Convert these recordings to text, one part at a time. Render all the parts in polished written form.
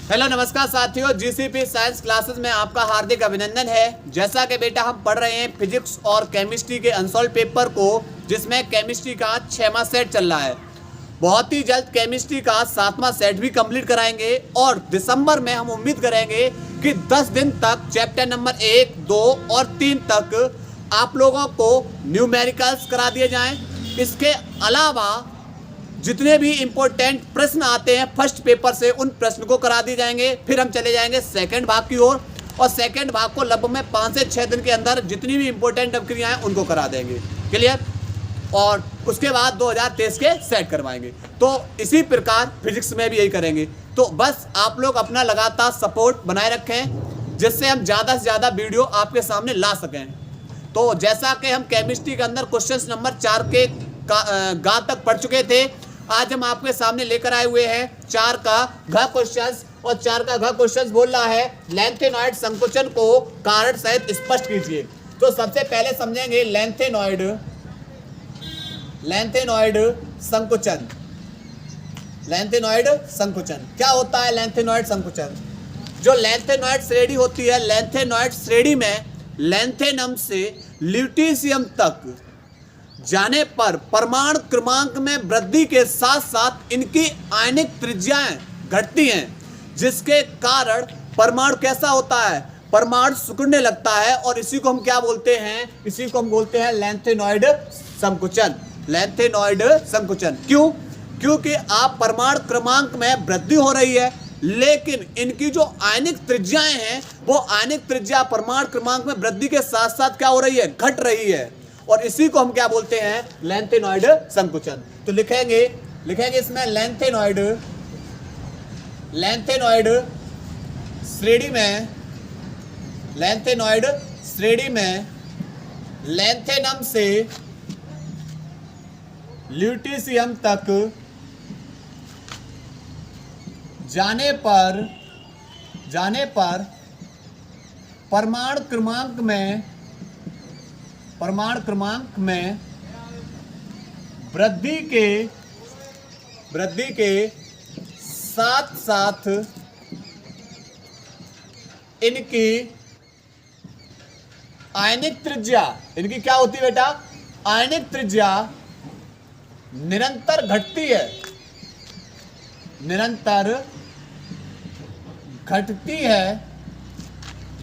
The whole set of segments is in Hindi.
हेलो नमस्कार साथियों, जीसीपी साइंस क्लासेस में आपका हार्दिक अभिनंदन है। जैसा कि बेटा हम पढ़ रहे हैं फिजिक्स और केमिस्ट्री के अनसॉल्व पेपर को, जिसमें केमिस्ट्री का 6वां सेट चल रहा है। बहुत ही जल्द केमिस्ट्री का 7वां सेट भी कंप्लीट कराएंगे और दिसंबर में हम उम्मीद करेंगे कि 10 दिन तक चैप्टर नंबर 1, 2 और 3 तक आप लोगों को न्यूमेरिकल्स करा दिए जाएं। इसके अलावा जितने भी इम्पोर्टेंट प्रश्न आते हैं फर्स्ट पेपर से, उन प्रश्न को करा दिए जाएंगे। फिर हम चले जाएंगे सेकंड भाग की ओर और सेकंड भाग को लगभग में 5 से 6 दिन के अंदर जितनी भी इम्पोर्टेंट प्रक्रियाएं हैं उनको करा देंगे। क्लियर? और उसके बाद 2023 के सेट करवाएंगे। तो इसी प्रकार फिजिक्स में भी यही करेंगे। तो बस आप लोग अपना लगातार सपोर्ट बनाए रखें, जिससे हम ज़्यादा से ज़्यादा वीडियो आपके सामने ला सकें। तो जैसा कि हम केमिस्ट्री के अंदर क्वेश्चन नंबर 4 के गा तक पढ़ चुके थे, आज हम आपके सामने लेकर आए हुए हैं 4 का घ क्वेश्चन। और 4 का घ क्वेश्चन बोल रहा है लेंथेनॉइड संकुचन को कारण सहित स्पष्ट कीजिए। तो सबसे पहले समझेंगे लेंथेनॉइड संकुचन। लेंथेनॉइड संकुचन क्या होता है? लेंथेनॉइड संकुचन, जो लेंथेनॉइड श्रेणी होती है, लेंथेनॉइड श्रेणी में लेंथेनम से ल्यूटीशियम तक जाने पर परमाणु क्रमांक में वृद्धि के साथ साथ इनकी आयनिक त्रिज्याएं घटती हैं, जिसके कारण परमाणु कैसा होता है? परमाणु सिकुड़ने लगता है। और इसी को हम क्या बोलते हैं? इसी को हम बोलते हैं लेंथेनॉइड संकुचन। लेंथेनॉइड संकुचन क्यों? क्योंकि आप परमाणु क्रमांक में वृद्धि हो रही है, लेकिन इनकी जो आयनिक त्रिज्याएं हैं, वो आयनिक त्रिज्या परमाणु क्रमांक में वृद्धि के साथ साथ क्या हो रही है? घट रही है। और इसी को हम क्या बोलते हैं? लेंथेनॉइड संकुचन। तो लिखेंगे इसमें लेंथेनॉइड श्रेणी में लेंथेनम से ल्यूटीशियम तक जाने पर परमाणु क्रमांक में वृद्धि के साथ साथ इनकी आयनिक त्रिज्या, इनकी क्या होती है बेटा? आयनिक त्रिज्या निरंतर घटती है,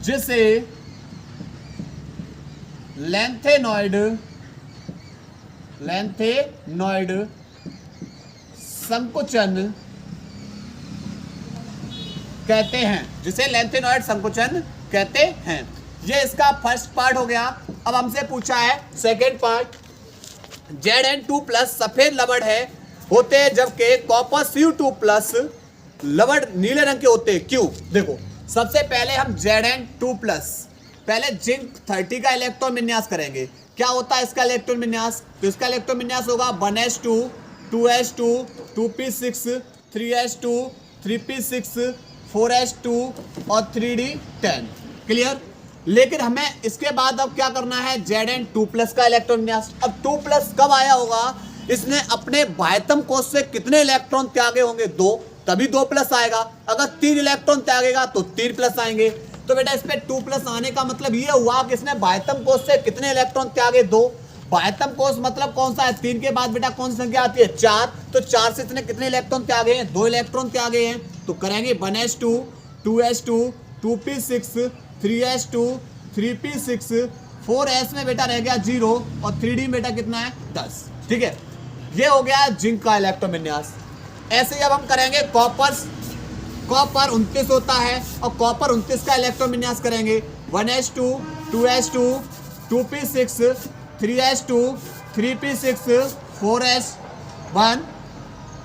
जिसे लेंथेनॉइड संकुचन कहते हैं। ये इसका फर्स्ट पार्ट हो गया। अब हमसे पूछा है सेकेंड पार्ट। Zn2+ सफेद लवण होते हैं, जबकि कॉपर Cu2+ लवण नीले रंग के होते हैं। क्यों? देखो, सबसे पहले हम Zn2+ पहले जिंक 30 का इलेक्ट्रॉन विन्यास करेंगे। क्या होता है इसका इलेक्ट्रॉन विन्यास? तो इसका इलेक्ट्रॉन विन्यास होगा 1s2 2s2 2p6 3s2 3p6 4s2 और 3d10। क्लियर? लेकिन हमें इसके बाद अब क्या करना है? Zn2+ का इलेक्ट्रॉन विन्यास। अब 2+ कब आया होगा? इसने अपने बाह्यतम कोश से कितने इलेक्ट्रॉन त्यागे होंगे? 2, तभी 2+ आएगा। अगर 3 इलेक्ट्रॉन त्यागेगा तो 3+ आएंगे। तो बेटा इस पे 2+ आने का मतलब ये हुआ कि इसने बाह्यतम कोश से कितने इलेक्ट्रॉन त्यागे? 2। बाह्यतम कोश मतलब कौन सा है? 3 के बाद बेटा कौन सी संख्या आती है? 4। तो 4 से इसने कितने इलेक्ट्रॉन त्यागे हैं? 2 इलेक्ट्रॉन त्यागे हैं। तो करेंगे 1s2 2s2 2p6 3s2 3p6 4s में बेटा रह गया 0 और 3d बेटा कितना है? 10। ठीक है, ये हो गया जिंक का इलेक्ट्रॉन विन्यास। ऐसे ही अब हम करेंगे कॉपर 29 होता है और कॉपर 29 का इलेक्ट्रॉन विन्यास करेंगे 1s2 2s2 2p6 3s2 3p6 4s1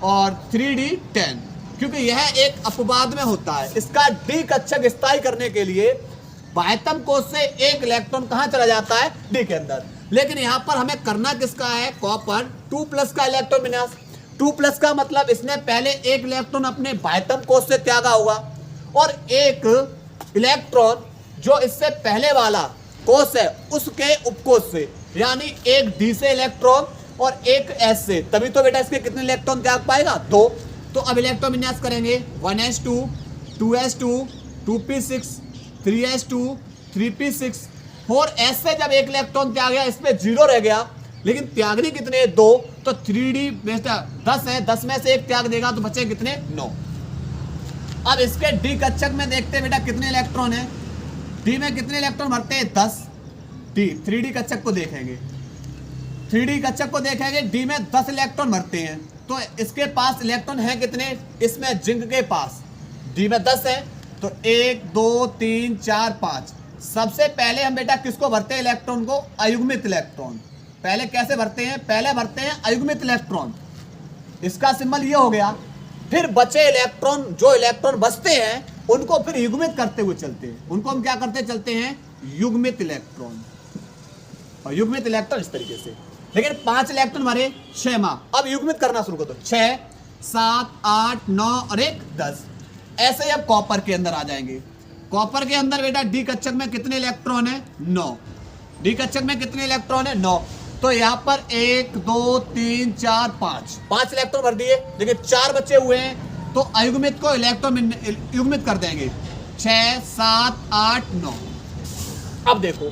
और 3d10। क्योंकि यह एक अपवाद में होता है। इसका डी कक्षक स्थायी करने के लिए बाह्यतम कोश से एक इलेक्ट्रॉन कहां चला जाता है? डी के अंदर। लेकिन यहां पर हमें करना किसका है? कॉपर 2+ का इलेक्ट्रॉन विन्यास। 2+ का मतलब इसने पहले एक इलेक्ट्रॉन अपने बाह्यतम कोश से त्यागा होगा और एक इलेक्ट्रॉन जो इससे पहले वाला कोश है उसके उपकोश से, यानी एक डी से इलेक्ट्रॉन और एक एस से, तभी तो बेटा इसके कितने इलेक्ट्रॉन त्याग पाएगा? 2। तो अब इलेक्ट्रॉन विन्यास करेंगे 1s2 2s2 2p6 3s2 3p6 4s से जब एक इलेक्ट्रॉन त्याग गया, इसमें 0 रह गया, लेकिन त्यागने कितने 2, तो 3d 10 है, 10 में से एक त्याग देगा तो बचे कितने 9। अब इसके डी कक्षक में देखते हैं बेटा कितने इलेक्ट्रॉन है, डी में कितने इलेक्ट्रॉन भरते हैं 10। डी 3d कक्षक को देखेंगे, 3d कक्षक को देखेंगे, डी में 10 इलेक्ट्रॉन भरते हैं, तो इसके पास इलेक्ट्रॉन है कितने, इसमें जिंक के पास डी में 10 है, तो 1 2 3 4 5। सबसे पहले हम बेटा किसको भरते हैं इलेक्ट्रॉन को, अयुग्मित इलेक्ट्रॉन। पहले कैसे भरते हैं, पहले भरते हैं अयुग्मित इलेक्ट्रॉन, इसका सिंबल ये हो गया। फिर बचे इलेक्ट्रॉन, जो इलेक्ट्रॉन बचते हैं उनको फिर युग्मित करते हुए चलते हैं, उनको हम क्या करते चलते हैं, युग्मित इलेक्ट्रॉन। और युग्मित इलेक्ट्रॉन इस तरीके से, लेकिन 5 इलेक्ट्रॉन भरे 6 माह। अब युग्मित करना शुरू कर दो, 6 7 8 9 और 1 10। ऐसे ही अब कॉपर के अंदर आ जाएंगे। कॉपर के अंदर बेटा डी कक्षक में कितने इलेक्ट्रॉन है 9, डी कक्षक में कितने इलेक्ट्रॉन है 9, तो यहाँ पर 1 2 3 4 5 इलेक्ट्रॉन भर दिए, लेकिन 4 बचे हुए हैं, तो अयुग्मित को इलेक्ट्रॉन युग्मित कर देंगे 6 7 8 9। अब देखो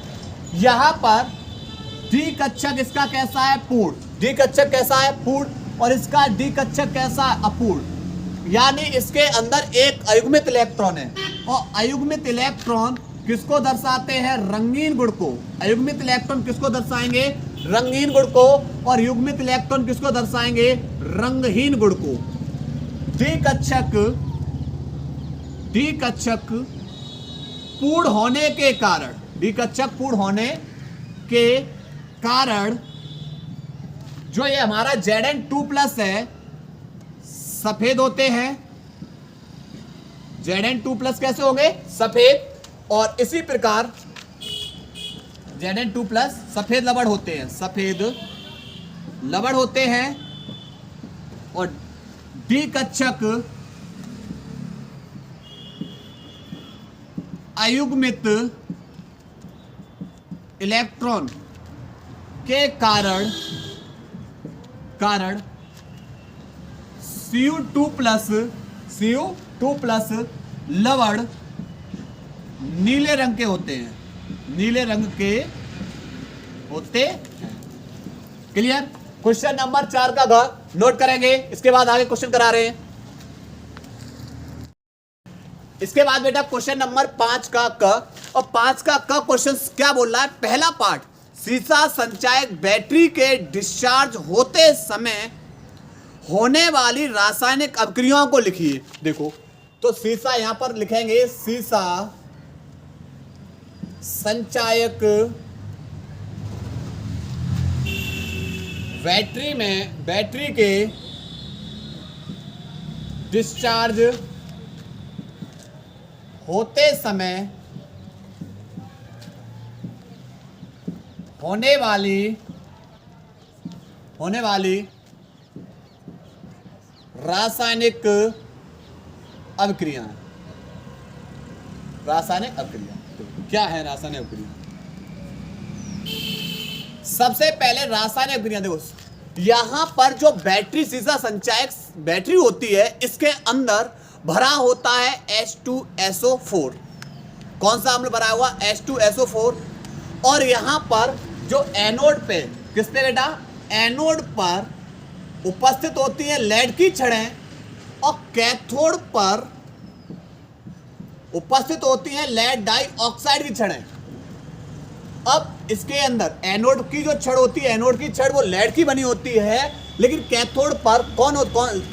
यहाँ पर डी कक्षक इसका कैसा है पूर्ण, डी कक्षक कैसा है पूर्ण, और इसका डी कक्षक कैसा है अपूर्ण, यानी इसके अंदर एक अयुग्मित इलेक्ट्रॉन है, और अयुग्मित इलेक्ट्रॉन किसको दर्शाते हैं, रंगीन गुण को। अयुग्मित इलेक्ट्रॉन किसको दर्शाएंगे, रंगीन गुण को, और युग्मित इलेक्ट्रॉन किसको दर्शाएंगे, रंगहीन गुण को। डी कक्षक पूर्ण होने के कारण, डी कक्षक पूर्ण होने के कारण जो ये हमारा Zn2+ है सफेद होते हैं। Zn2+ कैसे होंगे, सफेद, और इसी प्रकार Zn2+ सफेद लवण होते हैं, सफेद लवण होते हैं। और डी कक्षक अयुग्मित इलेक्ट्रॉन के कारण Cu2+ लवण नीले रंग के होते हैं, नीले रंग के होते हैं। क्लियर। क्वेश्चन नंबर 4 का ग नोट करेंगे, इसके बाद आगे क्वेश्चन करा रहे हैं। इसके बाद बेटा क्वेश्चन नंबर 5 का क, और 5 का क क्वेश्चन क्या बोल रहा है, पहला पार्ट, सीसा संचायक बैटरी के डिस्चार्ज होते समय होने वाली रासायनिक अभिक्रियाओं को लिखिए। देखो तो सीसा यहां पर लिखेंगे, सीसा संचायक बैटरी के डिस्चार्ज होते समय होने वाली रासायनिक अभिक्रिया। रासायनिक अभिक्रिया क्या है, रासायनिक अभिक्रिया, सबसे पहले रासायनिक अभिक्रिया देखो, यहां पर जो बैटरी सीसा संचायक बैटरी होती है, इसके अंदर भरा होता है H2SO4। कौन सा अम्ल भरा हुआ, H2SO4। और यहां पर जो एनोड पे, किस पे बेटा, एनोड पर उपस्थित होती है लेड की छड़ें, और कैथोड पर उपस्थित होती है लेड डाइऑक्साइड की छड़ें। अब इसके अंदर एनोड की जो छड़ होती है, एनोड की छड़ वो लेड की बनी होती है, लेकिन कैथोड पर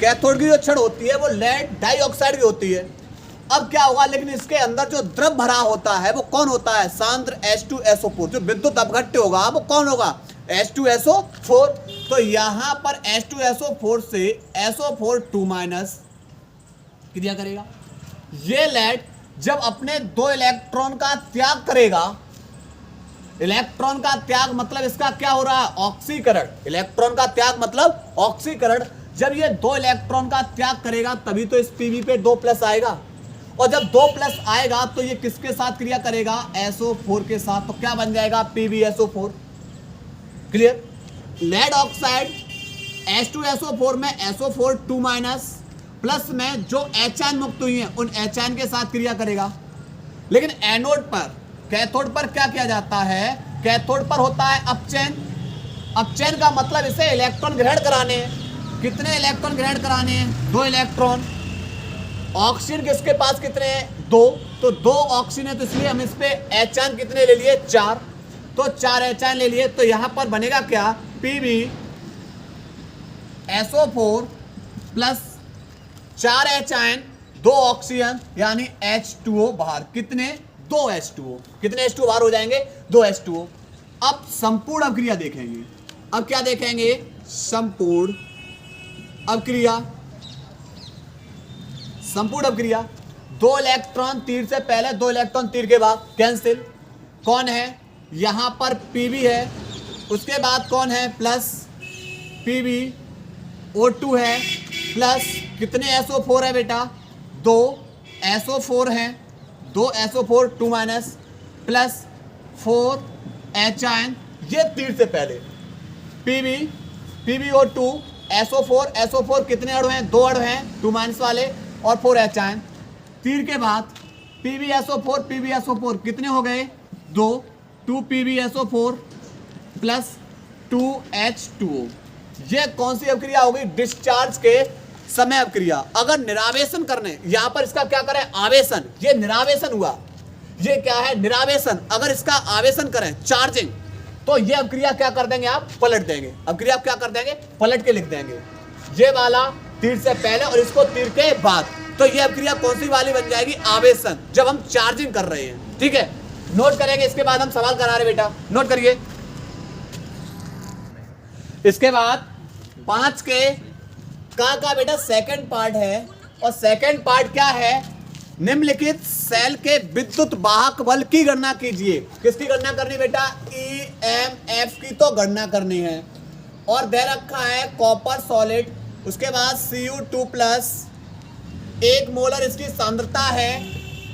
कैथोड की जो छड़ होती है वो लेड डाइऑक्साइड की होती है। अब क्या होगा, लेकिन इसके अंदर जो द्रव भरा होता है वो कौन होता है, सांद्र H2SO4। जो विद्युत अपघट्य होगा वो कौन होगा, H2SO4। तो यहां पर H2SO4 से SO4 2- क्रिया करेगा। ये लेड जब अपने 2 इलेक्ट्रॉन का त्याग करेगा, इलेक्ट्रॉन का त्याग मतलब इसका क्या हो रहा है, ऑक्सीकरण। इलेक्ट्रॉन का त्याग मतलब ऑक्सीकरण। जब ये 2 इलेक्ट्रॉन का त्याग करेगा तभी तो इस Pb पे 2+ आएगा, और जब 2+ आएगा तो ये किसके साथ क्रिया करेगा, SO4 के साथ। तो क्या बन जाएगा, PbSO4। Clear. Lead oxide H2SO4 में SO4 2- प्लस में जो एच आयन मुक्त हुई हैं उन एच आयन के साथ क्रिया करेगा। लेकिन एनोड पर, कैथोड पर क्या किया जाता है, कैथोड पर होता है अपचयन। अपचयन का मतलब इसे इलेक्ट्रॉन ग्रहण कराने हैं। कितने इलेक्ट्रॉन ग्रहण कराने हैं? 2 इलेक्ट्रॉन। ऑक्सीजन किसके पास कितने हैं? 2, तो 2 ऑक्सीजन है, तो इसलिए हम इस पे एच आयन कितने ले लिए? 4, तो 4 एच आयन ले लिए। तो यहां पर बनेगा क्या? Pb SO4 plus 4 H ion, 2 oxygen, यानी H2O बाहर। कितने? 2 H2O। कितने H2O बाहर हो जाएंगे? 2 H2O। अब संपूर्ण अभिक्रिया देखेंगे। अब क्या देखेंगे? संपूर्ण अभिक्रिया। संपूर्ण अभिक्रिया, 2 इलेक्ट्रॉन तीर से पहले, 2 इलेक्ट्रॉन तीर के बाद, कैंसिल। कौन है? यहां पर Pb है, उसके बाद कौन है? प्लस PbO2 है, प्लस कितने SO4 है बेटा? 2 SO4 है, 2 SO4 2 minus, plus 4 H ion, ये तीर से पहले PbO2 SO4 कितने अणु हैं? 2 अणु हैं, 2 माइनस वाले, और 4 एच आयन। तीर के बाद PbSO4 कितने हो गए? 2 PbSO4 प्लस 2 H2O। ये कौन सी अभिक्रिया होगी? डिस्चार्ज के समय अभिक्रिया। अगर निरावेशन करने, यहां पर इसका क्या करें? आवेशन। ये निरावेशन हुआ, ये क्या है? निरावेशन। अगर इसका आवेशन करें, चार्जिंग, तो ये अभिक्रिया क्या कर देंगे आप? पलट देंगे। अभिक्रिया आप क्या कर देंगे? पलट के लिख देंगे। ये वाला तीर से पहले और इसको तीर के बाद, तो ये अभिक्रिया कौन सी वाली बन जाएगी? आवेशन, जब हम चार्जिंग कर रहे हैं। ठीक है, नोट करेंगे। इसके बाद हम सवाल करा रहे बेटा, नोट करिए। इसके बाद 5 के का बेटा सेकंड पार्ट है, और सेकंड पार्ट क्या है? निम्नलिखित सेल के विद्युत वाहक बल की गणना कीजिए। किसकी गणना करनी बेटा? EMF की तो गणना करनी है। और दे रखा है कॉपर सॉलिड, उसके बाद Cu2 प्लस, 1 मोलर इसकी सांद्रता है,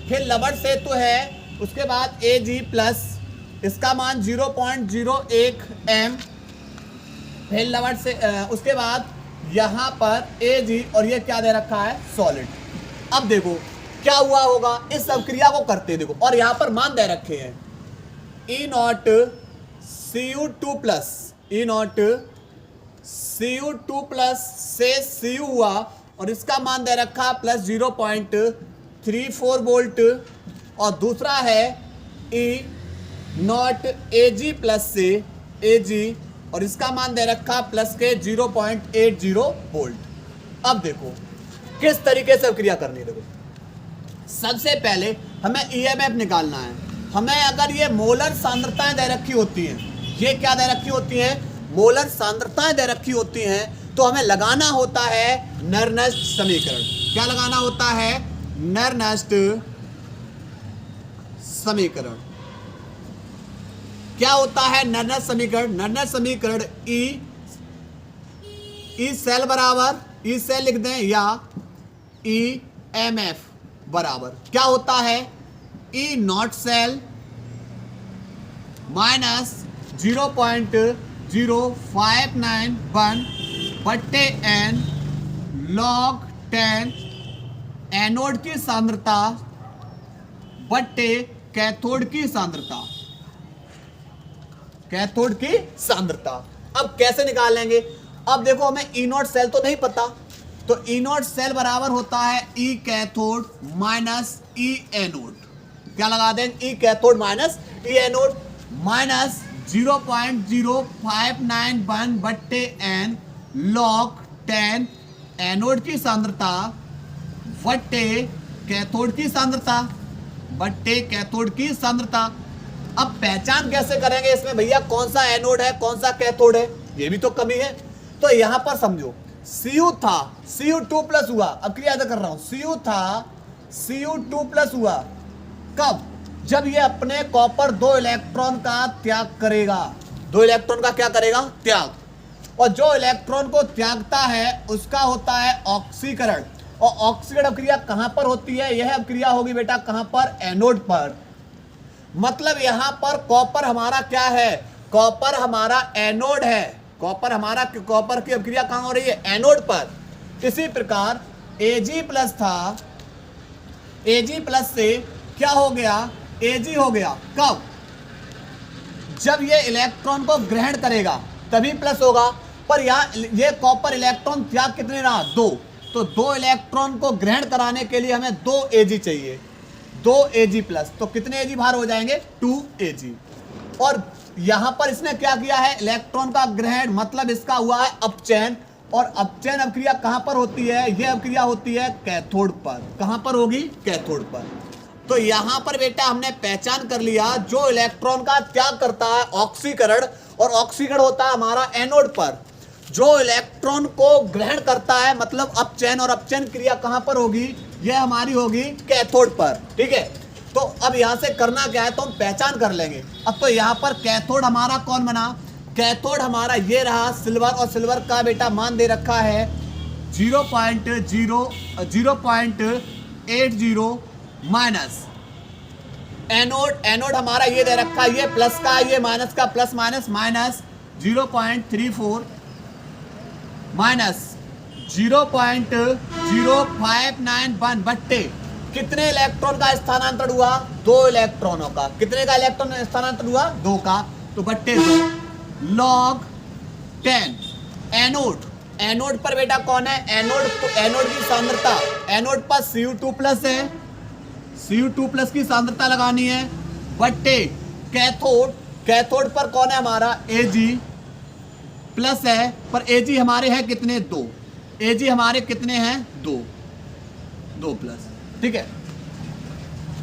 फिर लवण सेतु है, उसके बाद Ag प्लस, इसका मान 0.01 m, फिर लवण से उसके बाद यहां पर Ag, और ये क्या दे रखा है? सॉलिड। अब देखो क्या हुआ होगा इस अभिक्रिया को करते, देखो, और यहां पर मान दे रखे हैं E0 Cu2 plus, E0 Cu2 plus से Cu हुआ, और इसका मान दे रखा प्लस 0.34 वोल्ट, और दूसरा है E0 Ag प्लस से Ag, और इसका मान दे रखा प्लस के 0.80 वोल्ट। अब देखो किस तरीके से अभिक्रिया करनी है। देखो, सबसे पहले हमें EMF निकालना है। हमें अगर ये मोलर सांद्रताएं दे रखी होती हैं, ये क्या दे रखी होती हैं? मोलर सांद्रताएं दे रखी होती हैं, तो हमें लगाना होता है नर्नेस्ट समीकरण। क्या लगाना होता है? नर्नेस्ट समीकरण। क्या होता है नर्नेस्ट समीकरण? नर्नेस्ट समीकरण ई सेल बराबर, ई सेल लिख दें, या EMF बराबर क्या होता है? E0 सेल माइनस 0.0591 बट्टे n log 10 एनोड की सांद्रता बट्टे कैथोड की सांद्रता। कैथोड की सांद्रता अब कैसे निकाल लेंगे? अब देखो, हमें E0 सेल तो नहीं पता, तो E0 सेल बराबर होता है E cathode minus E anode. क्या लगा देंगे? E cathode minus E anode, minus 0.0591 बट्टे n log 10 एनोड की सांद्रता बट्टे कैथोड की सांद्रता, बट्टे कैथोड की सांद्रता। अब पहचान कैसे करेंगे इसमें भैया, कौन सा एनोड है कौन सा कैथोड है? ये भी तो कमी है। तो यहां पर समझो, Cu था, Cu2 प्लस हुआ, अब क्रिया कर रहा हूं, Cu था, Cu2 प्लस हुआ कब? जब ये अपने कॉपर 2 इलेक्ट्रॉन का त्याग करेगा। 2 इलेक्ट्रॉन का क्या करेगा? त्याग। और जो इलेक्ट्रॉन को त्यागता है उसका होता है ऑक्सीकरण। और ऑक्सीकरण अभिक्रिया कहां पर होती है? यह अभिक्रिया होगी बेटा कहां पर? एनोड पर। मतलब यहां पर कॉपर हमारा क्या है? कॉपर हमारा एनोड है। कॉपर की अभिक्रिया कहां हो रही है? एनोड पर। इसी प्रकार Ag प्लस था, Ag प्लस से क्या हो गया, Ag हो गया। कब? जब ये इलेक्ट्रॉन को ग्रहण करेगा तभी प्लस होगा। पर यहाँ ये कॉपर इलेक्ट्रॉन त्याग कितने रहा, 2। तो 2 इलेक्ट्रॉन को ग्रहण कराने के लिए हमें 2 Ag चाहिए, 2 Ag प्लस। तो कितने Ag बाहर हो जाएंगे, 2 Ag। और यहां पर इसने क्या किया है, इलेक्ट्रॉन का ग्रहण, मतलब इसका हुआ है अपचयन। और अपचयन अभिक्रिया कहां पर होती है, यह अभिक्रिया होती है कैथोड पर। कहां पर होगी, कैथोड पर। तो यहां पर बेटा हमने पहचान कर लिया, जो इलेक्ट्रॉन का त्याग करता है ऑक्सीकरण, और ऑक्सीकरण होता है हमारा एनोड पर। जो इलेक्ट्रॉन को ग्रहण करता है मतलब अपचयन, और अपचयन क्रिया कहां पर होगी, यह हमारी होगी कैथोड पर। ठीक है, तो अब यहां से करना क्या है, तो हम पहचान कर लेंगे। अब तो यहां पर कैथोड हमारा कौन बना, कैथोड हमारा ये रहा सिल्वर, और सिल्वर का बेटा मान दे रखा है 0.80 माइनस। एनोड हमारा ये दे रखा है, ये प्लस का, ये माइनस का, प्लस माइनस माइनस 0.34 माइनस 0.0591 बट्टे कितने इलेक्ट्रॉन का स्थानांतरण हुआ, 2 इलेक्ट्रॉनों का। कितने का इलेक्ट्रॉन स्थानांतरण हुआ, 2 का। तो बट्टे 2 log 10। एनोड पर बेटा कौन है, एनोड की सांद्रता, एनोड पर Cu2 प्लस है, Cu2 प्लस की सांद्रता लगानी है, बट्टे कैथोड पर कौन है हमारा, Ag प्लस है। पर Ag हमारे हैं कितने, 2। Ag हमारे कितने हैं, 2 प्लस। ठीक है,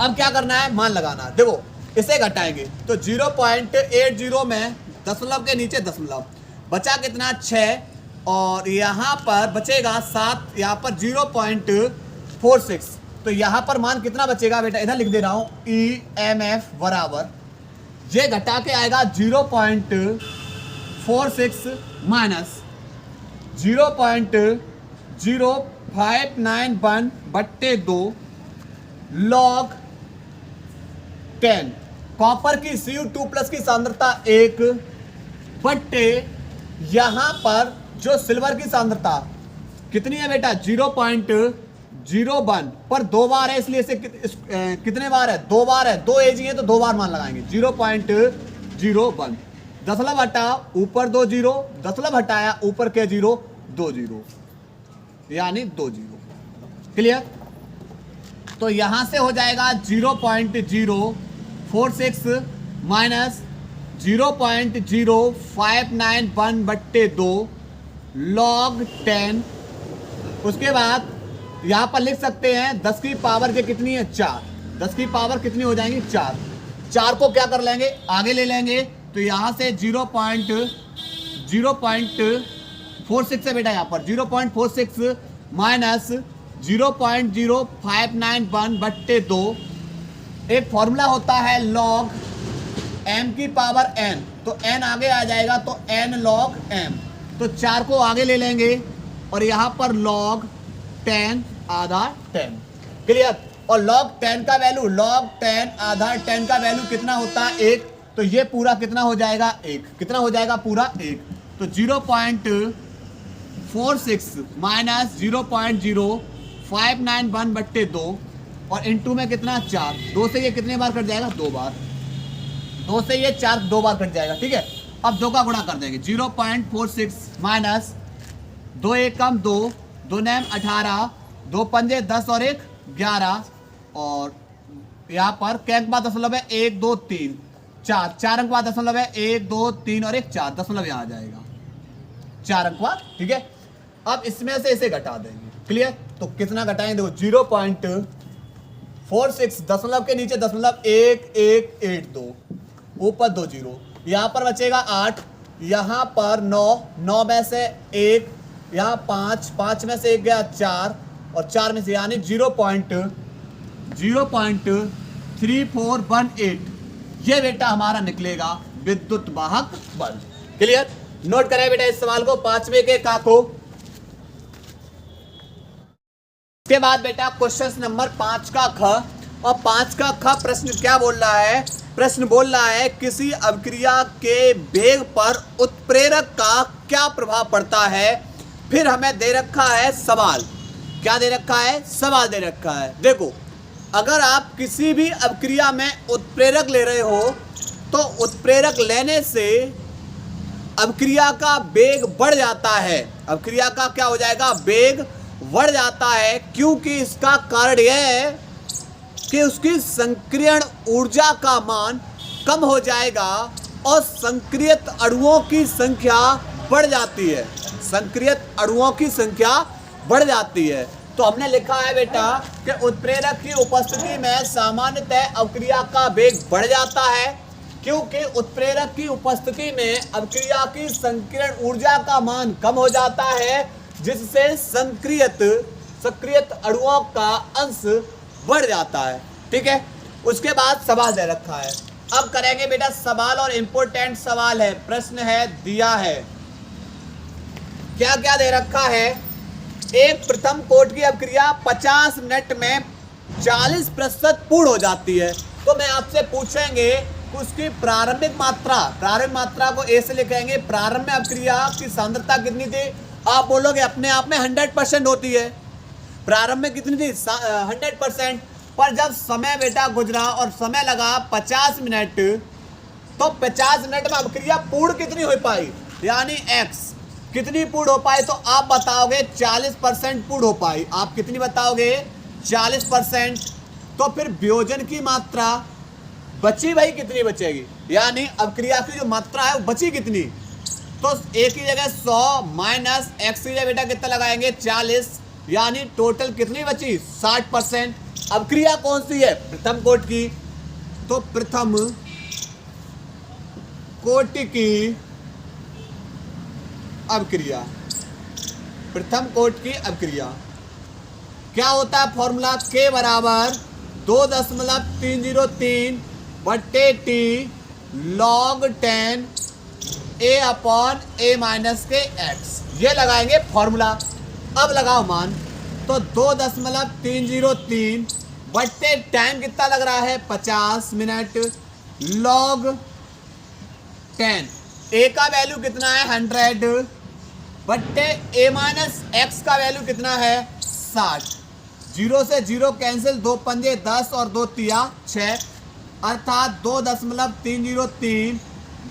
अब क्या करना है, मान लगाना है। देखो इसे घटाएंगे तो 0.80 में दशमलव के नीचे दशमलव बचा कितना, 6, और यहां पर बचेगा 7, यहां पर 0.46। तो यहां पर मान कितना बचेगा बेटा, इधर लिख दे रहा हूं, EMF बराबर, ये घटा के आएगा 0.46 माइनस 0.0591 बट्टे 2 log 10। कॉपर की Cu2 प्लस की सांद्रता 1 बट्टे यहां पर जो सिल्वर की सांद्रता कितनी है बेटा, 0.01 पर 2 बार है, इसलिए इसे कितने बार है, 2 बार है, 2 Ag है तो 2 बार मान लगाएंगे। 0.01 दशमलव हटा ऊपर 2 0, दशमलव हटाया ऊपर के 0, 2 0 यानी 2 0। क्लियर? तो यहां से हो जाएगा 0.046 माइनस 0.0591 बट्टे 2 log 10। उसके बाद यहां पर लिख सकते हैं 10 की पावर के कितनी है, 4। 10 की पावर कितनी हो जाएंगी, 4। 4 को क्या कर लेंगे, आगे ले लेंगे। तो यहां से 0.46 है बेटा, यहां पर 0.46 माइनस 0.0591 बट्टे 2। एक फॉर्मूला होता है log m की पावर n, तो n आगे आ जाएगा तो n log m। तो 4 को आगे ले लेंगे और यहां पर log 10 आधा 10। क्लियर? और log 10 का वैल्यू, log 10 आधा 10 का वैल्यू कितना होता है, 1। तो ये पूरा कितना हो जाएगा, 1। कितना हो जाएगा, पूरा 1। तो 0.46 माइनस 0.0591 बट्टे 2 और इनटू में कितना, 4। 2 से ये कितने बार कट जाएगा, 2 बार। 2 से ये 4 2 बार कट जाएगा। ठीक है, अब 2 का गुणा कर देंगे। 0.46 माइनस 2 1 कम 2, 2 9 18, 2 पंजे 10 और 1 11। और यहाँ पर क्या अंक बाद दशमलव है, 1 2 3 4, 4 अंक बाद दशमलव है, 1 2 3 और 1 4, दशमलव यहाँ आ जाएगा 4 अंक बाद। ठीक है, अब इसमें से इसे घटा देंगे। क्लियर? तो कितना घटाएंगे, देखो 0.46 दशमलव के नीचे दशमलव 1 1 8 2 ऊपर 2 0, यहाँ पर बचेगा 8, यहाँ पर 9 9 में से 1, यहाँ 5 5 में से 1 गया 4 और 4 में से यानी 0.3418 ये बेटा हमारा निकलेगा विद्युत वाहक बल। क्लियर? नोट करें बेटा इस सवाल को, 5वें के का को। इसके बाद बेटा क्वेश्चन नंबर 5 का ख, और 5 का ख प्रश्न क्या बोल रहा है, प्रश्न बोल रहा है किसी अभिक्रिया के वेग पर उत्प्रेरक का क्या प्रभाव पड़ता है। फिर हमें दे रखा है सवाल क्या दे रखा है, सवाल दे रखा है। देखो अगर आप किसी भी अभिक्रिया में उत्प्रेरक ले रहे हो तो उत्प्रेरक लेने से अभिक्रिया का वेग बढ़ जाता है। अभिक्रिया का क्या हो जाएगा, वेग बढ़ जाता है, क्योंकि इसका कारण यह है कि उसकी संक्रियण ऊर्जा का मान कम हो जाएगा और संक्रियत अणुओं की संख्या बढ़ जाती है। संक्रियत अणुओं की संख्या बढ़ जाती है। तो हमने लिखा है बेटा कि उत्प्रेरक की उपस्थिति में सामान्यतः अभिक्रिया का वेग बढ़ जाता है, क्योंकि उत्प्रेरक की उपस्थिति में अभिक्रिया की संक्रियण ऊर्जा का मान कम हो जाता है, जिससे सक्रियत अणुओं का अंश बढ़ जाता है। ठीक है, उसके बाद सवाल दे रखा है। अब करेंगे बेटा सवाल, और इंपॉर्टेंट सवाल है, प्रश्न है दिया है। क्या क्या दे रखा है, एक प्रथम कोट की अभिक्रिया 50 मिनट में 40% पूर्ण हो जाती है। तो मैं आपसे पूछेंगे उसकी प्रारंभिक मात्रा को ए से लिखेंगे। प्रारंभ में अभिक्रिया की सांद्रता कितनी थी, आप बोलोगे अपने आप में 100% होती है। प्रारंभ में कितनी थी, 100%। पर जब समय बेटा गुजरा और समय लगा 50 मिनट, तो 50 मिनट में अभिक्रिया पूर्ण कितनी हो पाई, यानी x कितनी पूर्ण हो पाई, तो आप बताओगे 40% पूर्ण हो पाई। आप कितनी बताओगे, 40%। तो फिर वियोजन की मात्रा बची भाई कितनी बचेगी, यानी अभिक्रिया की जो मात्रा है वो बची कितनी, तो एक की जगह 100 माइनस x की जगह बेटा कितना लगाएंगे, 40, यानी टोटल कितनी बची, 60%। अभिक्रिया कौन सी है, प्रथम कोटि की, तो प्रथम कोटि की अभिक्रिया, प्रथम कोटि की अभिक्रिया क्या होता है फॉर्मूला, K बराबर 2.303 बट्टे T log 10 A upon A minus के x, ये लगाएंगे फॉर्मूला। अब लगाओ मान, तो 2.303 बट्टे टाइम कितना लग रहा है 50 मिनट, log 10, A का वैल्यू कितना है 100 बट्टे A माइनस x का वैल्यू कितना है 60। 0 से 0 कैंसिल, 2 पंजे 10 और 2 तिया 6, अर्थात 2.303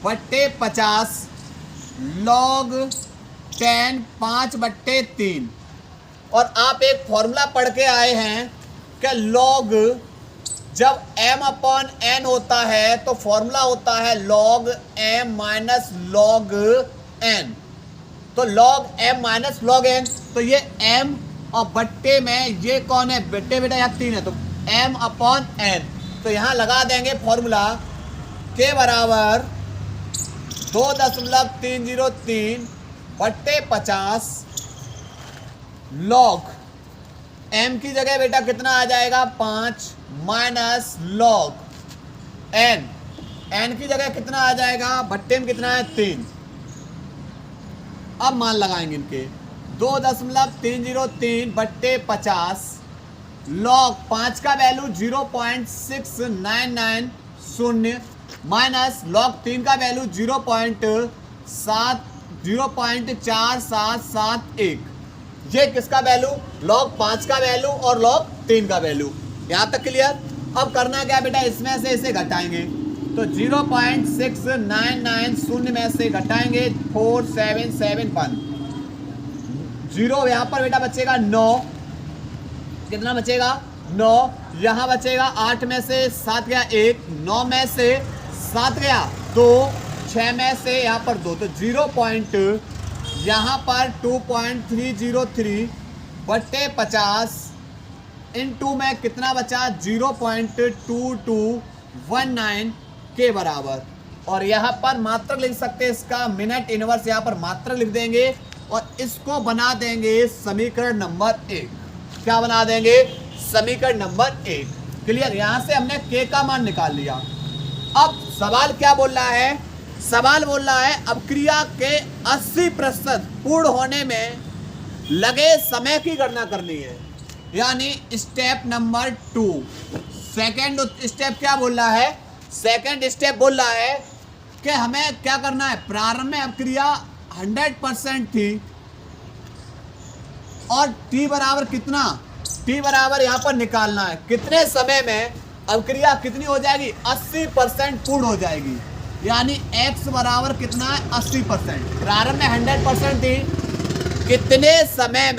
बट्टे 50 log 10 5 बट्टे 3। और आप एक फॉर्मूला पढ़ के आए हैं कि log जब m अपॉन n होता है तो फॉर्मूला होता है log m minus log n, तो log m minus log n, तो ये m और बट्टे में ये कौन है, बट्टे बेटा यहाँ 3 है, तो m अपॉन n, तो यहाँ लगा देंगे फॉर्मूला K बराबर 2.303 बट्टे 50 log m की जगह बेटा कितना आ जाएगा 5 माइनस log n की जगह कितना आ जाएगा, बट्टे में कितना है 3। अब मान लगाएंगे इनके, 2.303 बट्टे 50 log 5 का वैल्यू 0.6990 माइनस log 3 का वैल्यू 0.4771, ये किसका वैल्यू, log 5 का वैल्यू और log 3 का वैल्यू। यहाँ तक क्लियर। अब करना क्या बेटा, इसमें से इसे घटाएंगे, तो 0.6990 में से घटाएंगे 4771, 0 यहाँ पर बेटा बचेगा 9, कितना बचेगा 9, यहाँ बचेगा 8 में से 7 गया 1, 9 में से 7 गया 2, 6 में से यहाँ पर 2, तो 0 पॉइंट यहाँ पर 2.303 बट्टे 50 इनटू में कितना बचा 0.2219 के बराबर। और यहाँ पर मात्रक लिख सकते हैं, इसका मिनट इनवर्स यहाँ पर मात्रक लिख देंगे और इसको बना देंगे समीकरण नंबर 1। क्या बना देंगे, समीकरण नंबर 1। क्लियर। यहाँ से हमने K का मान निकाल लिया। अब सवाल क्या बोल रहा है, सवाल बोल रहा है अभिक्रिया के 80% पूर्ण होने में लगे समय की गणना करनी है, यानी स्टेप नंबर 2। सेकेंड स्टेप क्या बोल रहा है, सेकेंड स्टेप बोल रहा है कि हमें क्या करना है, प्रारंभ में अभिक्रिया 100% थी, और t बराबर कितना, t बराबर यहाँ पर निकालना है कितने समय में अभिक्रिया कितनी हो जाएगी, 80% पूर्ण हो जाएगी। यानी x बराबर कितना है, 80%। प्रारंभ में 100% थी, कितने समय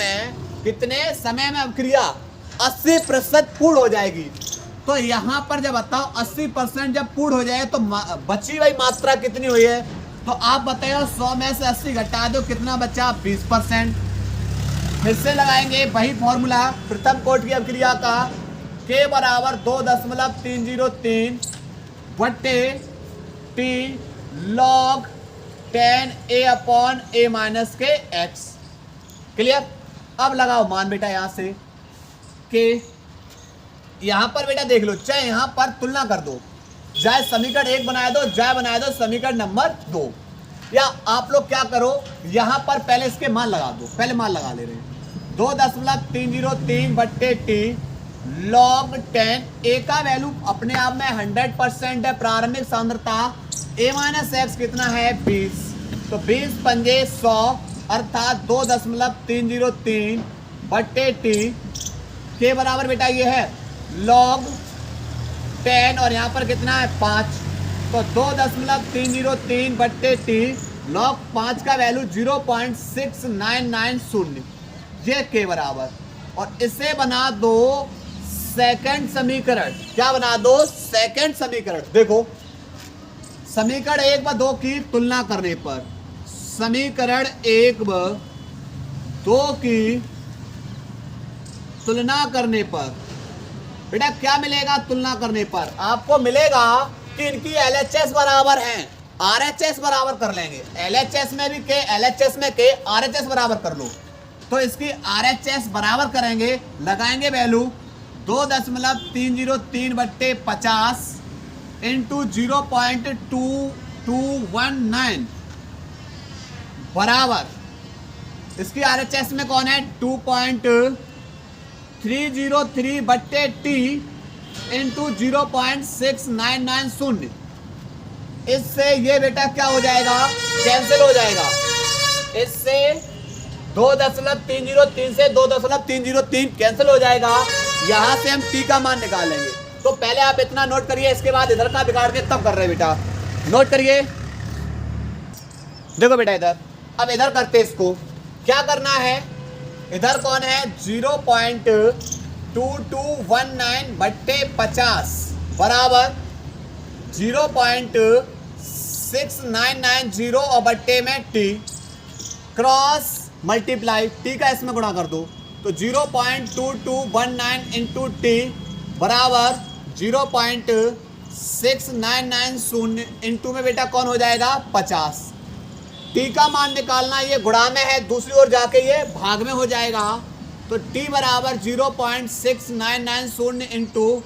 में अभिक्रिया 80% पूर्ण हो जाएगी। तो यहाँ पर जब बताओ 80% जब पूर्ण हो जाए तो बची हुई मात्रा कितनी हुई है, तो आप बताओ 100 में से 80 घटा दो, कितना बचा, 20%। फिर से लगाएंगे वही फॉर्मूला प्रथम कोटि की अभिक्रिया का, K बराबर 2.303 बट्टे T log 10A/A-K x। Clear. अब लगाओ मान बेटा यहाँ से K, यहाँ पर बेटा देख लो, चाहे यहाँ पर तुलना कर दो, चाहे समीकरण 1 बनाए दो, चाहे बनाए दो समीकरण नंबर 2, या आप लोग क्या करो यहाँ पर पहले इसके मान लगा दो। पहले मान लगा ले रहे हैं, 2.303 बट्टे टी log 10, ए का वैल्यू अपने आप में 100% है, प्रारंभिक सांद्रता A-x कितना है, 20। तो 20 पंजे 100 अर्थात 2.303 बट्टे टी के बराबर बेटा ये है log 10 और यहाँ पर कितना है 5। तो 2.303 बट्टे टी log 5 का वैल्यू 0.6990 ये के बराबर। और इसे बना दो सेकंड समीकरण। क्या बना दो, सेकंड समीकरण। देखो समीकरण 1 व 2 की तुलना करने पर, समीकरण 1 व 2 की तुलना करने पर बेटा क्या मिलेगा, तुलना करने पर आपको मिलेगा कि इनकी LHS बराबर हैं, RHS बराबर कर लेंगे। LHS में भी के, LHS में के, RHS बराबर कर लो। तो इसकी RHS बराबर करेंगे, लगाएंगे वैल्यू 2.303 बट्टे 50 इंटू 0.2219 बराबर, इसकी RHS में कौन है 2.303 बट्टे टी इंटू 0.6990। इससे ये बेटा क्या हो जाएगा, कैंसिल हो जाएगा। इससे 2.303 से 2.303 कैंसिल हो जाएगा। यहां से हम टी का मान निकालेंगे। तो पहले आप इतना नोट करिए, इसके बाद इधर का बिगाड़ के तब कर रहे बेटा, नोट करिए। देखो बेटा इधर, अब इधर करते इसको, क्या करना है, इधर कौन है 0.2219 बट्टे 50 बराबर 0.6990 और बट्टे में टी क्रॉस मल्टीप्लाई, टी का इसमें गुणा कर दो। तो 0.2219 इंटू टी बराबर 0.6990 इंटू में बेटा कौन हो जाएगा 50। टी का मान निकालना, ये गुणा में है, दूसरी ओर जाके ये भाग में हो जाएगा। तो टी बराबर 0.6990 इंटू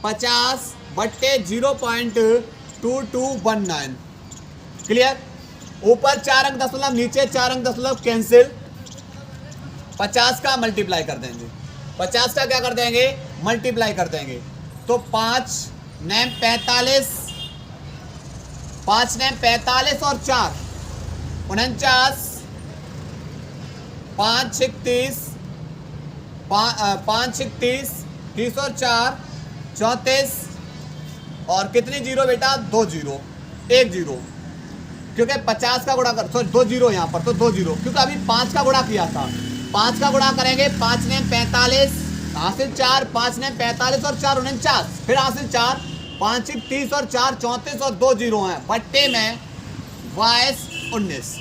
50 बट्टे 0.2219। क्लियर। ऊपर 4 अंक दशमलव, नीचे 4 अंक दशमलव कैंसिल। 50 का मल्टीप्लाई कर देंगे, 50 का क्या कर देंगे, मल्टीप्लाई कर देंगे। तो 5 नैम 45, 5 नैम 45 और 4 49, 5 6 30, 5 6 30, 30 और 4 34 और कितनी जीरो बेटा 2 जीरो, 1 जीरो, क्योंकि 50 का गुणा कर, सॉरी 2 जीरो यहाँ पर, तो 2 जीरो, क्योंकि अभी 5 का गुणा किया था। 5 का गुणा करेंगे, 5 ने 45 हासिल 4, 5 ने 45 और 4 49, फिर हासिल 4, 5 30 और 4 34 और 2 जीरो हैं, बट्टे में 22 19।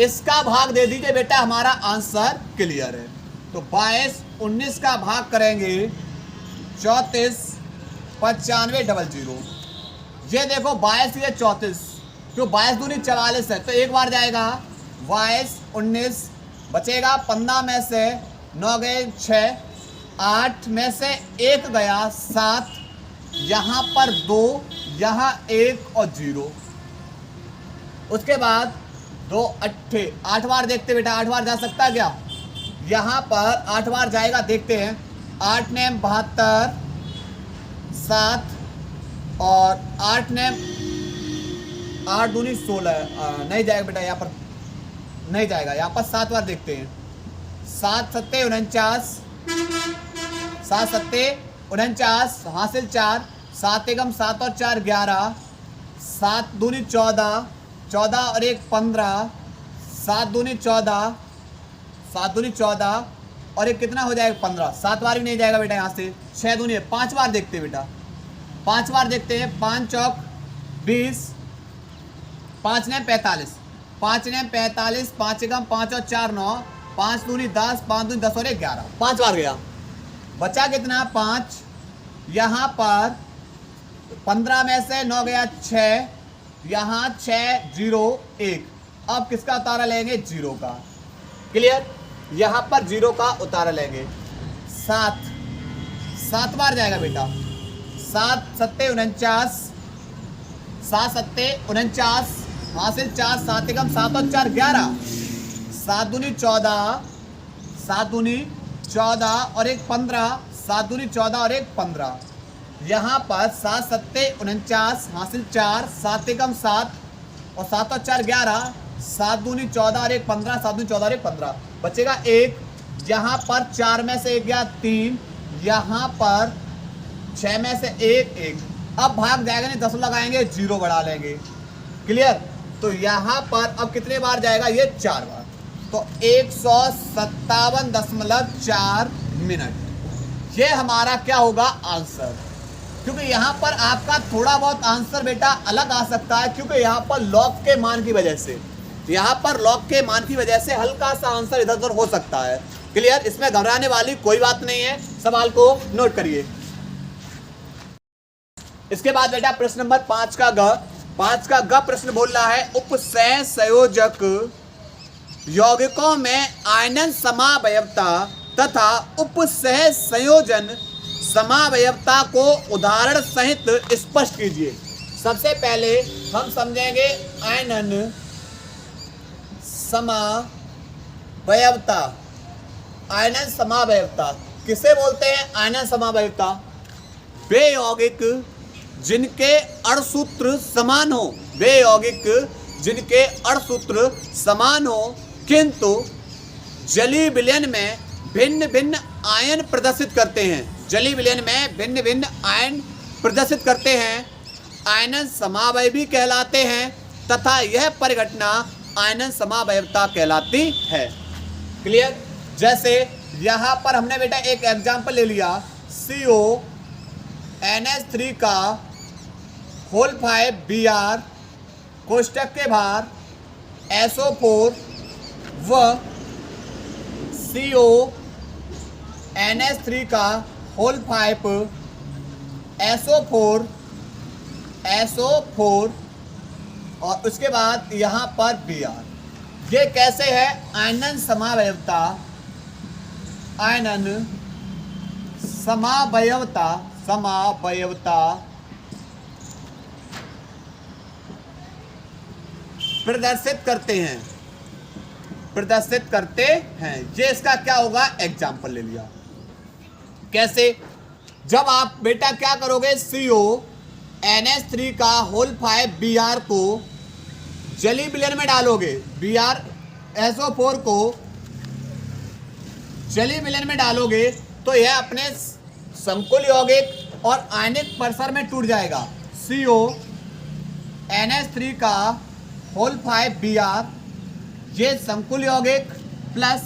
इसका भाग दे दीजिए बेटा, हमारा आंसर क्लियर है। तो 22 19 का भाग करेंगे 34 95 00। ये देखो 22 ये 34, क्यों 22 दूनी 44 है, तो एक बार जाएगा 22 19, बचेगा 15 में से 9 गए 6, 8 में से 1 गया 7, यहाँ पर 2, यहाँ 1 और 0। उसके बाद 2 8 8 बार देखते बेटा, 8 बार जा सकता है क्या, यहाँ पर 8 बार जाएगा, देखते हैं। 8 ने 72 7 और 8 ने 8 दूनी 16, नहीं जाएगा बेटा, यहाँ पर नहीं जाएगा, यहाँ पर 7 बार देखते हैं। 7 सत्ते 49, 7 सत्ते 49, हासिल 4, 7 एकम 7 और 4 11, 7 दूनी 14, 14 और 1 15, 7 दूनी 14, 7 दूनी 14 और एक कितना हो जाएगा 15, 7 बार भी नहीं जाएगा बेटा यहाँ से, 6 दूनी 5 बार देखते हैं बेटा, 5 बार देखते हैं। 5 चौक 20, 5 ने 45, 5 ने 45, 5 एकम 5 और 4 9, 5 दूनी 10, 5 दूनी 10 और 1 11, 5 बार गया। बचा कितना 5, यहाँ पर 15 में से 9 गया 6, यहाँ 6 0 1, अब किसका उतारा लेंगे 0 का। क्लियर, यहाँ पर 0 का उतारा लेंगे। 7 बार जाएगा बेटा, 7 सत्ते 49, 7 सत्ते 49, हासिल 4, 7 एकम 7 और 4 11, 7 दूनी 14, 7 दूनी 14 और 1 15, 7 दूनी 14 और 1 15, यहाँ पर 7 सत्ते 49, हासिल 4, 7 एकम 7 और 7 और 4 11, 7 दूनी 14 और 1 15, 7 दूनी 14 और 1 15, बचेगा 1, यहाँ पर 4 में से 1 गया 3, यहाँ पर 6 में से 1 1, अब भाग जाएगा नहीं 10 लगाएंगे 0 बढ़ा लेंगे। क्लियर, तो यहाँ पर अब कितने बार जाएगा ये 4 बार, तो 157.4 मिनट ये हमारा क्या होगा आंसर। क्योंकि यहाँ पर आपका थोड़ा बहुत आंसर बेटा अलग आ सकता है, क्योंकि यहाँ पर लॉग के मान की वजह से, यहाँ पर लॉग के मान की वजह से हल्का सा आंसर इधर उधर हो सकता है। क्लियर, इसमें घबराने वाली कोई बात नहीं है, सवाल को नोट करिए। इसके बाद बेटा प्रश्न नंबर 5 का ग प्रश्न बोल रहा है उपसह संयोजक यौगिकों में आयनन समावयवता तथा उपसह संयोजन समावयवता को उदाहरण सहित स्पष्ट कीजिए। सबसे पहले हम समझेंगे आयनन समावयवता। आयनन समावयवता किसे बोलते हैं? आयनन समावयवता वे यौगिक जिनके अणुसूत्र समान हो, वे यौगिक जिनके अणुसूत्र समान हो किंतु जलीय विलयन में भिन्न भिन्न आयन प्रदर्शित करते हैं। जलीय विलयन में भिन्न भिन्न आयन प्रदर्शित करते हैं, आयनन समावयवी कहलाते हैं तथा यह परिघटना आयनन समावयवता कहलाती है। क्लियर, जैसे यहाँ पर हमने बेटा एक एग्जाम्पल ले लिया CONH3 का होल 5 Br कोष्टक के बाहर SO4 व CONH3 का होल 5 SO4 और उसके बाद यहाँ पर Br। ये कैसे है? आयनन समावयवता, आयनन समावयवता प्रदर्शित करते हैं। ये इसका क्या होगा? एग्जाम्पल ले लिया। कैसे? जब आप बेटा क्या करोगे CONH3 का होल 5 Br को जलीय विलयन में डालोगे, Br SO4 को जलीय विलयन में डालोगे तो यह अपने संकुल यौगिक और आयनिक परिसर में टूट जाएगा। CONH3 का होल 5 Br ये संकुल यौगिक प्लस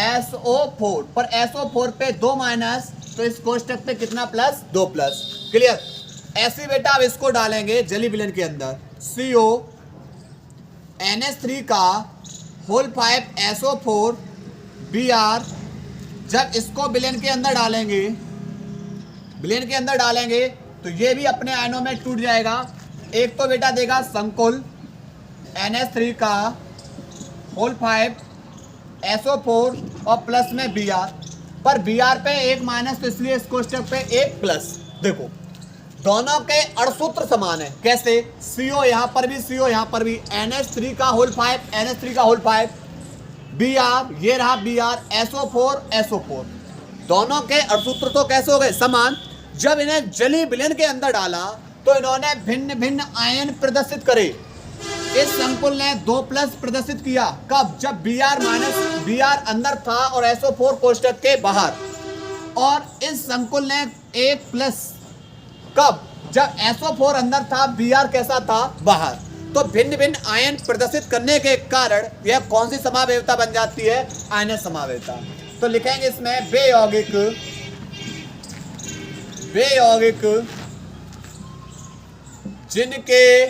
SO4 पर SO4 पे 2 माइनस, तो इस कोष्टक पे कितना प्लस? 2 प्लस। क्लियर, ऐसे बेटा अब इसको डालेंगे जलीय विलयन के अंदर। CONH3 का होल 5 SO4 Br जब इसको विलयन के अंदर डालेंगे तो ये भी अपने आयनों में टूट जाएगा। एक तो बेटा देगा संकुल NH3 का होल 5 SO4 और प्लस में Br, पर Br पे 1 माइनस, तो इसलिए इस कोष्टक पे 1 प्लस। देखो दोनों के अणुसूत्र समान है। कैसे? CO यहाँ पर भी, CO यहाँ पर भी, NH3 का होल 5 NH3 का होल 5 Br, ये रहा Br SO4 दोनों के अणुसूत्र तो कैसे हो गए? समान। जब इन्हें जलीय विलयन के अंदर डाला तो इन्होंने भिन्न भिन्न आयन प्रदर्शित करे। इस संकुल ने 2+ प्रदर्शित किया। कब? जब Br अंदर था और SO4 कोष्ठक के बाहर। और इस संकुल ने 1+ कब? जब SO4 अंदर था, Br कैसा था? बाहर। तो भिन्न भिन्न आयन प्रदर्शित करने के कारण यह कौन सी समावयवता बन जाती है? आयन समावयवता। तो लिखेंगे इसमें बेयौगिक जिनके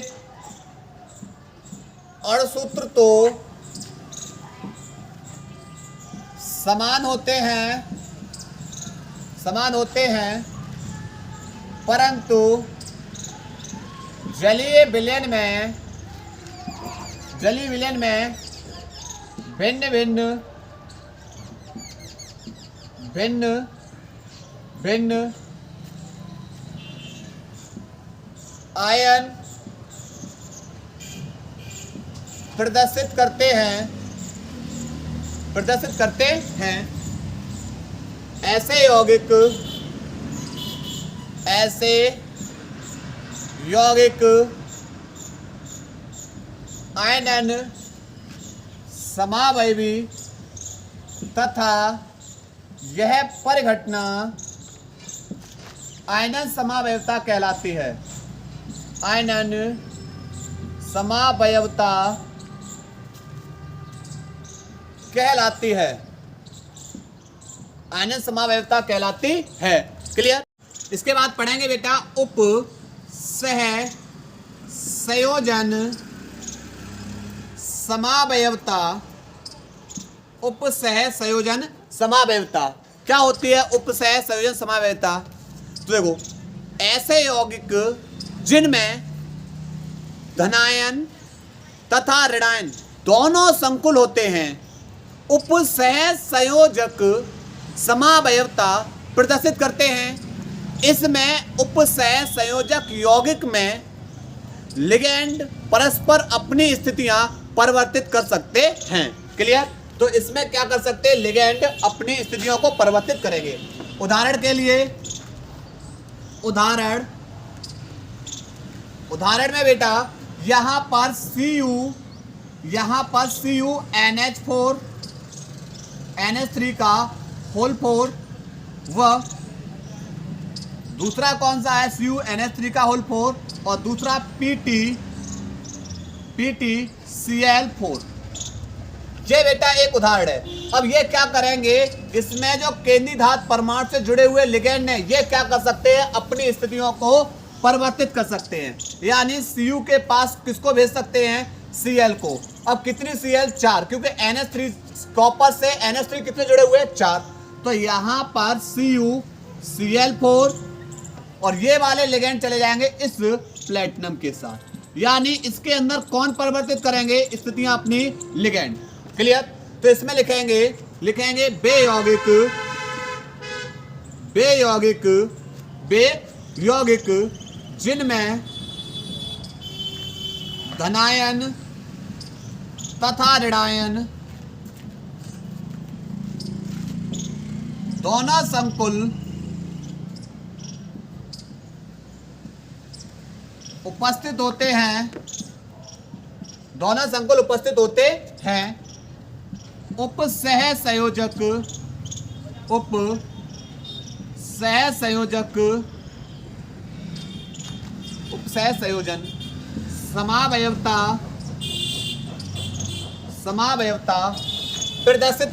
अणुसूत्र तो समान होते हैं परंतु जलीय विलयन में भिन्न आयन प्रदर्शित करते हैं। ऐसे यौगिक आयनन समावयवी तथा यह परिघटना आयनन समावयवता कहलाती है। आयनन समावयवता कहलाती है। आयनन समावयवता कहलाती है। क्लियर? इसके बाद पढ़ेंगे बेटा उप सह संयोजन समावयवता। उप सह संयोजन समावयवता क्या होती है? उप सह संयोजन समावयवता तो देखो, ऐसे यौगिक जिनमें धनायन तथा ऋणायन दोनों संकुल होते हैं, उपसह संयोजक समावयवता प्रदर्शित करते हैं। इसमें उपसह संयोजक यौगिक में लिगेंड परस्पर अपनी स्थितियां परिवर्तित कर सकते हैं। क्लियर? तो इसमें क्या कर सकते हैं? लिगेंड अपनी स्थितियों को परिवर्तित करेंगे। उदाहरण के लिए उदाहरण में बेटा यहां पर Cu NH4 NH3 का होल 4 व दूसरा कौन सा है? Cu NH3 का होल 4 और दूसरा PtCl4। ये बेटा एक उदाहरण है। अब ये क्या करेंगे? इसमें जो केंद्रीय धातु परमाणु से जुड़े हुए लिगेंड ने ये क्या कर सकते हैं? अपनी स्थितियों को परिवर्तित कर सकते हैं। यानी Cu के पास किसको भेज सकते हैं? Cl को। अब कितनी Cl? 4, क्योंकि NH3 कॉपर से NH3 कितने जुड़े हुए? 4। तो यहाँ पर CuCl4 और ये वाले लिगेंड चले जाएंगे इस प्लेटिनम के साथ। यानी इसके अंदर कौन परिवर्तित करेंगे स्थितियां अपनी? लिगेंड। क्लियर? तो इसमें लिखेंगे बेयौगिक जिनमें धनायन तथा ऋणायन दोनों संकुल उपस्थित होते हैं। उपसह संयोजन समावयवता प्रदर्शित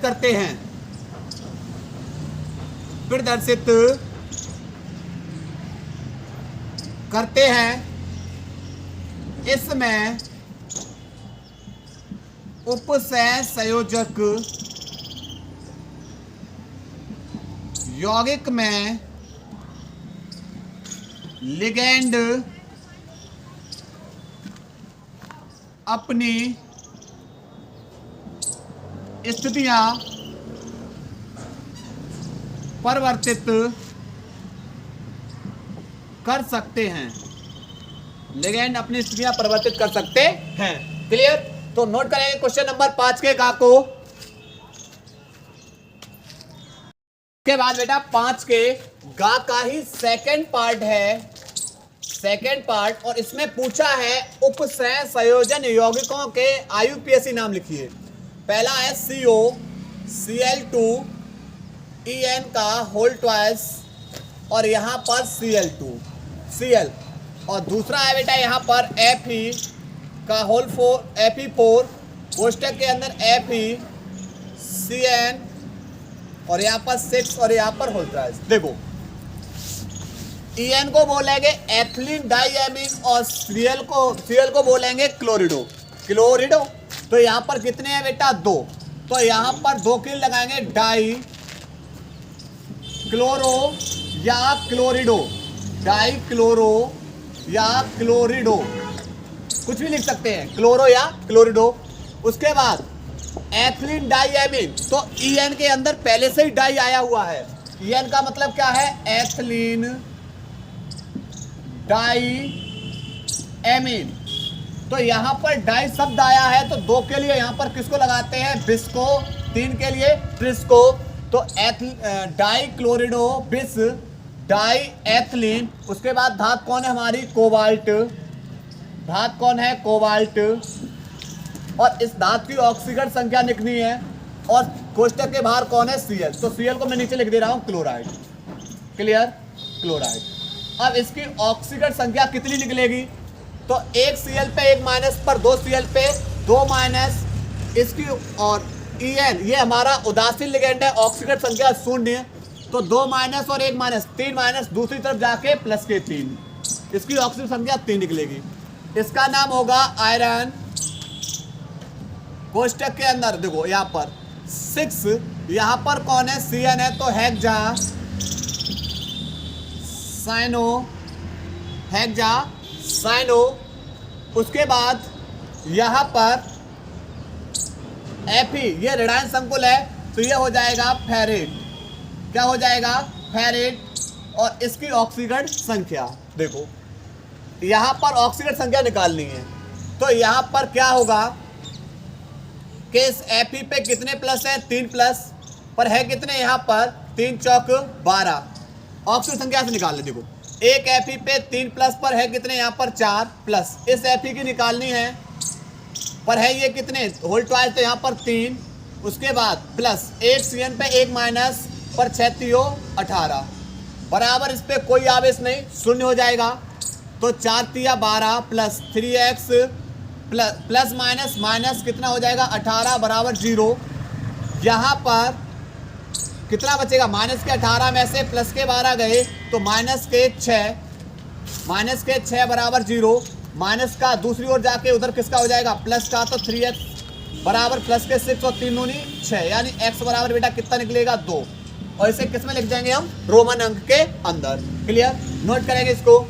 करते हैं। इसमें उपसह संयोजक यौगिक में लिगेंड अपनी स्थितियां परिवर्तित कर सकते हैं। लिगेंड अपनी स्थितियां परिवर्तित कर सकते हैं। क्लियर? तो नोट करेंगे क्वेश्चन नंबर 5 के गा को। के बाद बेटा 5 के गा का ही सेकंड पार्ट है। सेकेंड पार्ट, और इसमें पूछा है उपसह संयोजन यौगिकों के IUPAC नाम लिखिए। पहला है CO Cl2 En का होल ट्वाइस और यहाँ पर Cl2 Cl, और दूसरा है बेटा यहाँ पर Fe का होल Fe4 कोष्टक के अंदर Fe Cn और यहाँ पर 6 और यहाँ पर होल ट्वाइस। देखो En को बोलेंगे एथिलीन डाइएमीन और Cl को बोलेंगे क्लोरिडो। तो यहाँ पर कितने हैं बेटा? 2। तो यहाँ पर 2 के लगाएंगे डाई क्लोरो या क्लोरिडो, डाई क्लोरो या क्लोरिडो, कुछ भी लिख सकते हैं, क्लोरो या क्लोरिडो। उसके बाद एथिलीन डाइएमीन, तो En के अंदर पहले से ही डाई आया हुआ है। En का मतलब क्या है? Ethylene diamine. तो यहाँ पर डाई शब्द आया है, तो 2 के लिए यहाँ पर किसको लगाते हैं? बिस को। 3 के लिए ट्रिस्को। तो डाई क्लोरिडो बिस डाई एथिलीन। उसके बाद धातु कौन है हमारी? कोबाल्ट। धातु कौन है? कोबाल्ट। और इस धातु की ऑक्सीजन संख्या लिखनी है, और कोष्टक के बाहर कौन है? Cl। तो Cl को मैं नीचे लिख दे रहा हूँ क्लोराइड। क्लियर? क्लोराइड। अब इसकी ऑक्सीजन संख्या कितनी निकलेगी? तो 1 Cl पे 1 माइनस पर 2 Cl पे 2 माइनस इसकी, और En ये हमारा उदासीन लिगेंड है, ऑक्सीजन संख्या 0। तो 2 माइनस और 1 माइनस 3 माइनस, दूसरी तरफ जाके प्लस के 3, इसकी ऑक्सीजन संख्या 3 निकलेगी। इसका नाम होगा आयरन। कोष्टक के अंदर देखो यहाँ पर 6, यहाँ पर कौन है? Cn है, तो हेक्सा साइनो। उसके बाद यहाँ पर Fe, ये ऋणायन संकुल है, तो ये हो जाएगा फेरेट। क्या हो जाएगा? फेरेट। और इसकी ऑक्सीजन संख्या देखो, यहाँ पर ऑक्सीजन संख्या निकालनी है, तो यहाँ पर क्या होगा कि इस Fe पे कितने प्लस है? 3 प्लस, पर है कितने यहाँ पर? 3 चौक 12। ऑक्सीजन संख्या से निकाल ले। देखो 1 Fe पे 3 प्लस पर है कितने यहाँ पर? 4 प्लस। इस Fe की निकालनी है, पर है ये कितने? होल ट्वाइस, तो यहाँ पर 3। उसके बाद प्लस 1 Cn पे 1 माइनस पर 6 3 18 बराबर, इस पे कोई आवेश नहीं, 0 हो जाएगा। तो 4 3 12 plus 3x plus minus minus कितना हो जाएगा? 18 बराबर 0। यहाँ पर कितना बचेगा? माइनस के 18 में से प्लस के 12 गए, तो माइनस के 6 बराबर 0। माइनस का दूसरी ओर जाके उधर किसका हो जाएगा? प्लस का। तो 3x बराबर प्लस के 6 और 3 दूनी 6, यानी x बराबर बेटा कितना निकलेगा? 2। और इसे किस में लिख जाएंगे हम? रोमन अंक के अंदर। क्लियर? नोट करेंगे इसको।